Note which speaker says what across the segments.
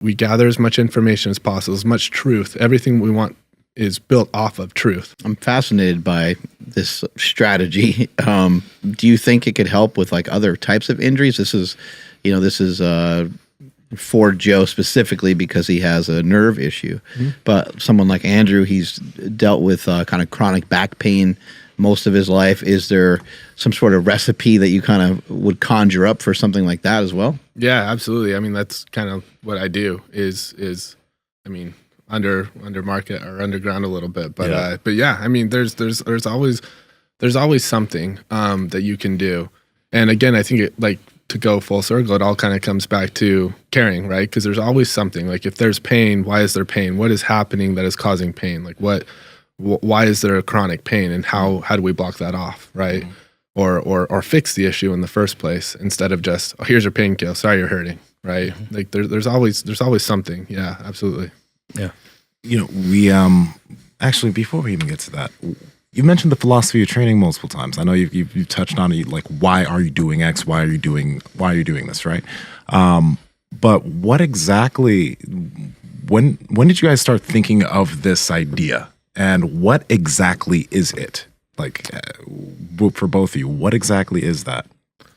Speaker 1: we gather as much information as possible, as much truth. Everything we want is built off of truth.
Speaker 2: I'm fascinated by this strategy. Do you think it could help with like other types of injuries? This is for Joe specifically because he has a nerve issue. But someone like Andrew, he's dealt with kind of chronic back pain most of his life. Is there some sort of recipe that you kind of would conjure up for something like that as well?
Speaker 1: Yeah, absolutely. I mean, that's kind of what I do is I mean, under market or underground a little bit, but yeah, I mean, there's always something that you can do. And again, I think it, like, to go full circle, it all kind of comes back to caring, right? Because there's always something. Like, if there's pain, why is there pain? What is happening that is causing pain? Like, why is there a chronic pain, and how do we block that off, right? Or fix the issue in the first place instead of just, oh, here's your painkiller, sorry you're hurting, right? Like, there's always something. Yeah, absolutely.
Speaker 3: Yeah. You know, we actually, before we even get to that, you mentioned the philosophy of training multiple times. I know you've touched on it, like, why are you doing X? Why are you doing this, right? But what exactly, when did you guys start thinking of this idea, and what exactly is it? Like, for both of you, what exactly is that?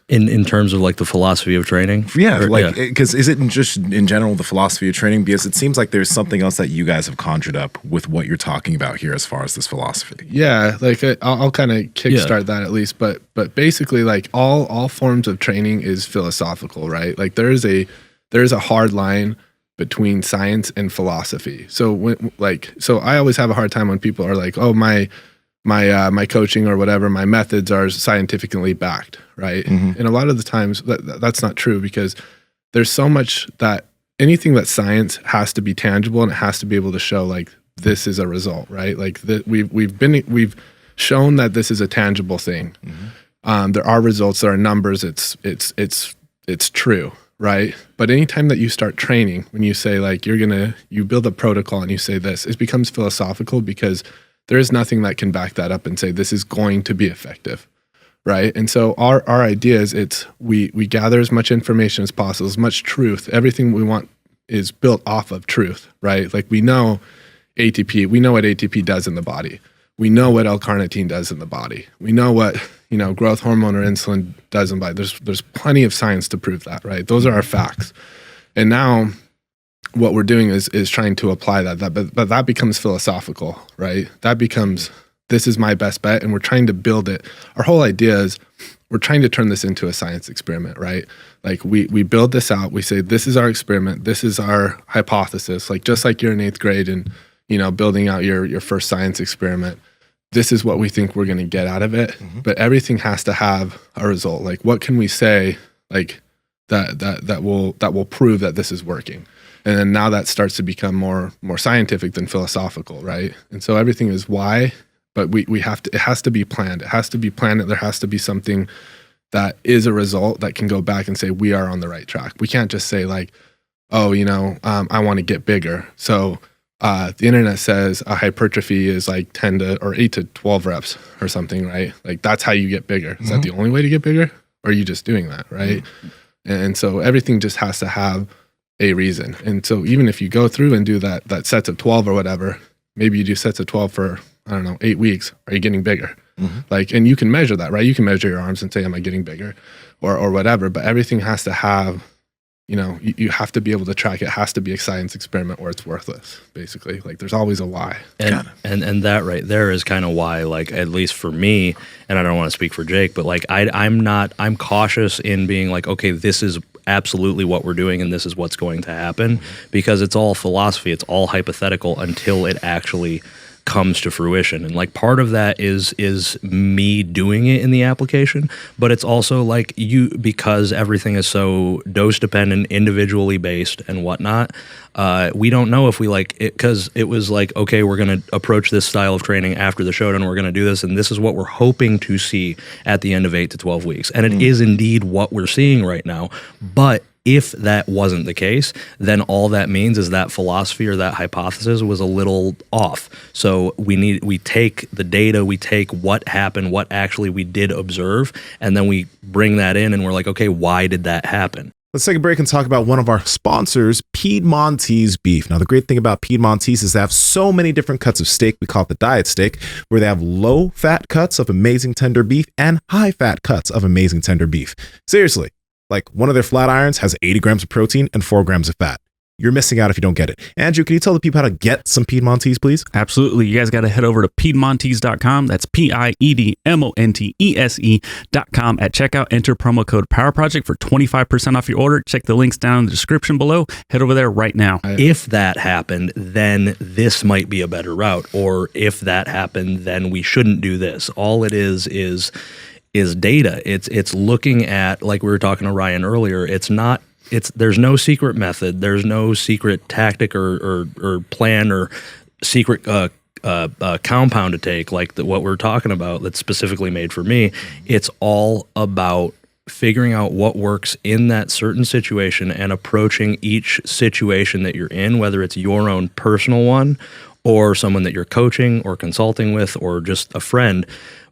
Speaker 4: In terms of like the philosophy of training?
Speaker 3: Yeah, like, because is it just in general the philosophy of training? Because it seems like there's something else that you guys have conjured up with what you're talking about here as far as this philosophy.
Speaker 1: Yeah, like, I'll kind of kickstart that at least, but basically, like, all forms of training is philosophical, right? Like, there is a hard line between science and philosophy. So so I always have a hard time when people are like, oh, my coaching or whatever, my methods are scientifically backed, right? And a lot of the times that's not true, because there's so much that anything that's science has to be tangible, and it has to be able to show, like, this is a result, right? Like, we've shown that this is a tangible thing. There are results, there are numbers, it's true, right? But anytime that you start training, when you say, like, you build a protocol and you say this, it becomes philosophical, because there is nothing that can back that up and say this is going to be effective, right? And so our idea is we gather as much information as possible, as much truth. Everything we want is built off of truth, right? Like, we know ATP, we know what ATP does in the body. We know what L-carnitine does in the body. We know what, growth hormone or insulin does in the body. There's plenty of science to prove that, right? Those are our facts. And now what we're doing is trying to apply that, but that becomes philosophical, right? That becomes, this is my best bet, and we're trying to build it. Our whole idea is we're trying to turn this into a science experiment, right? Like, we build this out, we say, this is our experiment, this is our hypothesis, like, just like you're in 8th grade and, building out your first science experiment. This is what we think we're gonna get out of it, but everything has to have a result. Like, what can we say, like, that will prove that this is working? And then now that starts to become more scientific than philosophical, right? And so everything is why, but we have to, it has to be planned. It has to be planned. There has to be something that is a result that can go back and say, we are on the right track. We can't just say, like, oh, I want to get bigger. So the internet says a hypertrophy is like 8 to 12 reps or something, right? Like, that's how you get bigger. Is that the only way to get bigger? Or are you just doing that, right? And so everything just has to have a reason. And so even if you go through and do that sets of 12 or whatever, maybe you do sets of 12 for, I don't know, 8 weeks, are you getting bigger? Like, and you can measure that, right? You can measure your arms and say, am I getting bigger or whatever, but everything has to have, you have to be able to track it. It has to be a science experiment or it's worthless, basically. Like, there's always a why.
Speaker 4: And that right there is kind of why, like, at least for me, and I don't want to speak for Jake, but like, I'm cautious in being like, okay, this is absolutely what we're doing and this is what's going to happen, because it's all philosophy, it's all hypothetical until it actually comes to fruition. And like, part of that is me doing it in the application, but it's also like, because everything is so dose dependent, individually based and whatnot, we don't know if we like it, because it was like, okay, we're going to approach this style of training after the showdown, we're going to do this, and this is what we're hoping to see at the end of 8 to 12 weeks. And it is indeed what we're seeing right now. But if that wasn't the case, then all that means is that philosophy or that hypothesis was a little off. So we take the data, we take what happened, what actually we did observe, and then we bring that in and we're like, okay, why did that happen?
Speaker 3: Let's take a break and talk about one of our sponsors, Piedmontese Beef. Now, the great thing about Piedmontese is they have so many different cuts of steak. We call it the diet steak, where they have low-fat cuts of amazing tender beef and high-fat cuts of amazing tender beef. Seriously, like one of their flat irons has 80 grams of protein and 4 grams of fat. You're missing out if you don't get it. Andrew, can you tell the people how to get some Piedmontese, please?
Speaker 5: Absolutely. You guys got to head over to Piedmontese.com. That's Piedmontese.com. At checkout, enter promo code Power Project for 25% off your order. Check the links down in the description below. Head over there right now.
Speaker 4: If that happened, then this might be a better route. Or if that happened, then we shouldn't do this. All it is data. It's looking at, like we were talking to Ryan earlier, there's no secret method, there's no secret tactic or plan or secret compound to take, like what we're talking about that's specifically made for me. It's all about figuring out what works in that certain situation and approaching each situation that you're in, whether it's your own personal one or someone that you're coaching or consulting with or just a friend,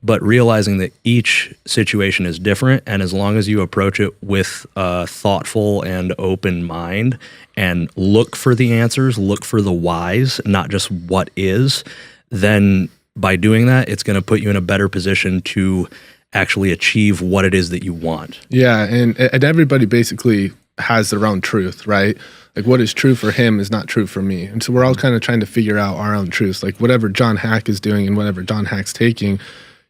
Speaker 4: but realizing that each situation is different. And as long as you approach it with a thoughtful and open mind and look for the answers, look for the whys, not just what is, then by doing that, it's going to put you in a better position to actually achieve what it is that you want.
Speaker 1: Yeah, and everybody basically has their own truth, right? Like what is true for him is not true for me. And so we're all kind of trying to figure out our own truths. Like whatever John Hack is doing and whatever John Hack's taking,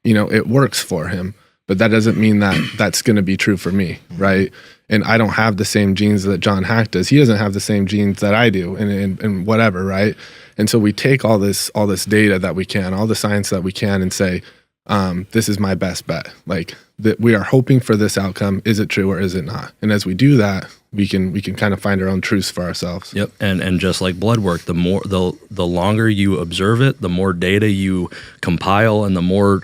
Speaker 1: it works for him. But that doesn't mean that that's going to be true for me, right? And I don't have the same genes that John Hack does. He doesn't have the same genes that I do and whatever, right? And so we take all this data that we can, all the science that we can and say, this is my best bet. Like that we are hoping for this outcome. Is it true or is it not? And as we do that, we can kind of find our own truths for ourselves.
Speaker 4: Yep. And just like blood work, the longer you observe it, the more data you compile and the more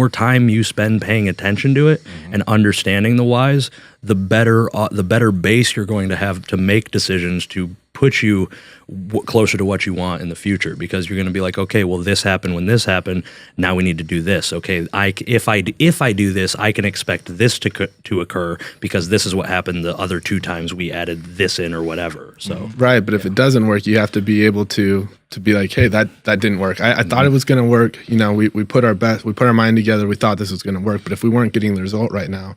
Speaker 4: time you spend paying attention to it and understanding the whys, the better base you're going to have to make decisions to put you closer to what you want in the future, because you're going to be like, okay, well, this happened when this happened. Now we need to do this. Okay, if I do this, I can expect this to occur because this is what happened the other 2 times we added this in or whatever. So
Speaker 1: right, but if it doesn't work, you have to be able to be like, hey, that didn't work. I thought it was going to work. We put our best, we put our mind together. We thought this was going to work, but if we weren't getting the result right now,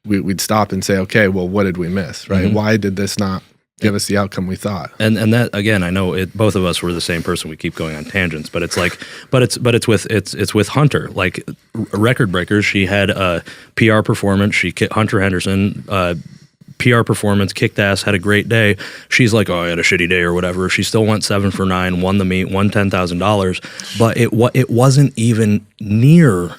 Speaker 1: we'd stop and say, okay, well, what did we miss? Right? Why did this not give us the outcome we thought? And
Speaker 4: that, again, I know both of us were the same person. We keep going on tangents, but it's like, but it's with Hunter, like Record Breakers. She had a PR performance. Hunter Henderson, PR performance, kicked ass, had a great day. She's like, oh, I had a shitty day or whatever. She still went 7 for 9, won the meet, won $10,000, but it wasn't even near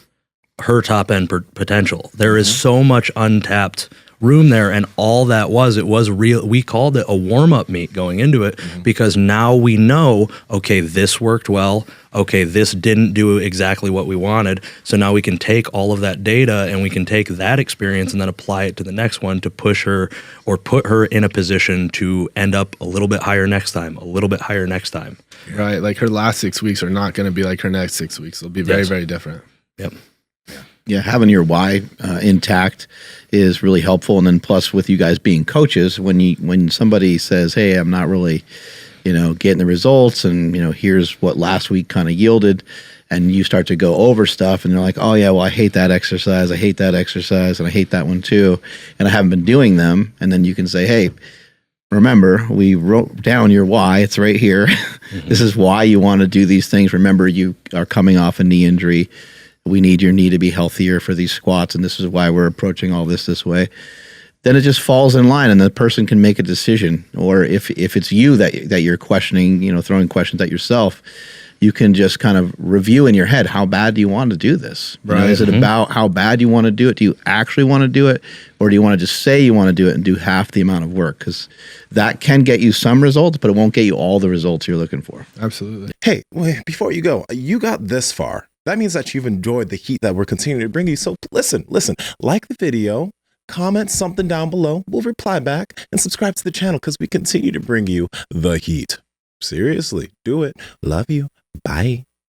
Speaker 4: her top end potential. There is so much untapped room there, and all that was real. We called it a warm-up meet going into it because now we know, okay, this worked well, okay, this didn't do exactly what we wanted, so now we can take all of that data and we can take that experience and then apply it to the next one to push her or put her in a position to end up a little bit higher next time,
Speaker 1: Right, like her last 6 weeks are not going to be like her next 6 weeks. It'll be very, very different.
Speaker 4: Yep.
Speaker 2: Yeah, having your why intact is really helpful. And then plus with you guys being coaches, when somebody says, hey, I'm not really, getting the results and, here's what last week kind of yielded, and you start to go over stuff and they're like, oh yeah, well, I hate that exercise. I hate that exercise. And I hate that one too. And I haven't been doing them. And then you can say, hey, remember, we wrote down your why. It's right here. This is why you want to do these things. Remember, you are coming off a knee injury. We need your knee to be healthier for these squats, and this is why we're approaching all this way. Then it just falls in line, and the person can make a decision. Or if it's you that you're questioning, throwing questions at yourself, you can just kind of review in your head, how bad do you want to do this? Right. Is it about how bad you want to do it? Do you actually want to do it? Or do you want to just say you want to do it and do half the amount of work? Because that can get you some results, but it won't get you all the results you're looking for.
Speaker 1: Absolutely.
Speaker 3: Hey, wait, before you go, you got this far. That means that you've enjoyed the heat that we're continuing to bring you. So listen, like the video, comment something down below. We'll reply back, and subscribe to the channel because we continue to bring you the heat. Seriously, do it. Love you. Bye.